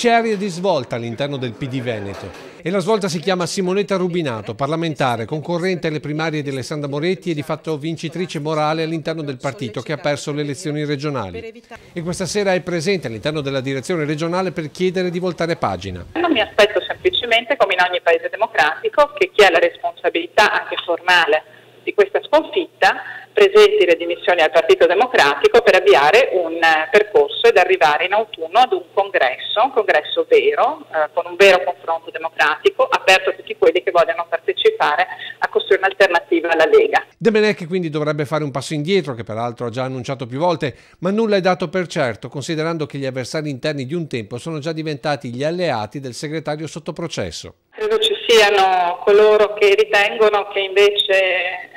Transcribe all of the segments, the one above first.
C'è aria di svolta all'interno del PD Veneto e la svolta si chiama Simonetta Rubinato, parlamentare, concorrente alle primarie di Alessandra Moretti e di fatto vincitrice morale all'interno del partito che ha perso le elezioni regionali. E questa sera è presente all'interno della direzione regionale per chiedere di voltare pagina. Non mi aspetto semplicemente, come in ogni paese democratico, che chi ha la responsabilità anche formale di questa sconfitta presenti le dimissioni al Partito Democratico per avviare un percorso ed arrivare in autunno ad un congresso vero, con un vero confronto democratico, aperto a tutti quelli che vogliono partecipare a costruire un'alternativa alla Lega. Domenech quindi dovrebbe fare un passo indietro, che peraltro ha già annunciato più volte, ma nulla è dato per certo, considerando che gli avversari interni di un tempo sono già diventati gli alleati del segretario sotto processo. Credo ci siano coloro che ritengono che invece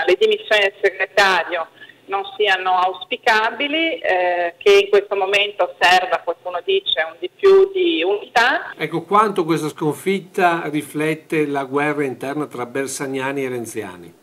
le dimissioni del segretario non siano auspicabili, che in questo momento serva, qualcuno dice, un di più di unità. Ecco, quanto questa sconfitta riflette la guerra interna tra Bersaniani e Renziani?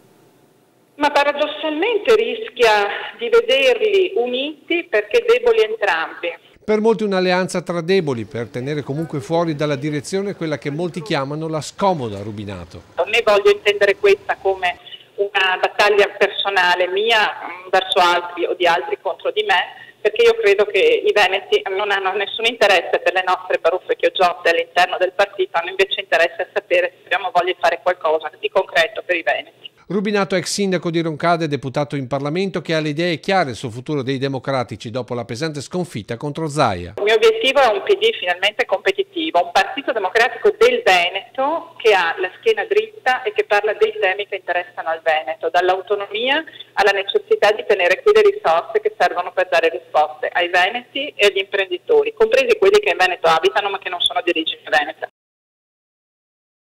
Ma paradossalmente rischia di vederli uniti perché deboli entrambi. Per molti un'alleanza tra deboli, per tenere comunque fuori dalla direzione quella che molti chiamano la scomoda Rubinato. Ne voglio intendere questa come una battaglia personale mia verso altri o di altri contro di me, perché io credo che i veneti non hanno nessun interesse per le nostre baruffe chioggiotte all'interno del partito, hanno invece interesse a sapere se abbiamo voglia di fare qualcosa di concreto per i veneti. Rubinato, ex sindaco di Roncade, deputato in Parlamento, che ha le idee chiare sul futuro dei democratici dopo la pesante sconfitta contro Zaia. Il mio obiettivo è un PD finalmente competitivo, un partito democratico del Veneto che ha la schiena dritta e che parla dei temi che interessano al Veneto, dall'autonomia alla necessità di tenere qui le risorse che servono per dare risposte ai veneti e agli imprenditori, compresi quelli che in Veneto abitano ma che non sono di origine veneta.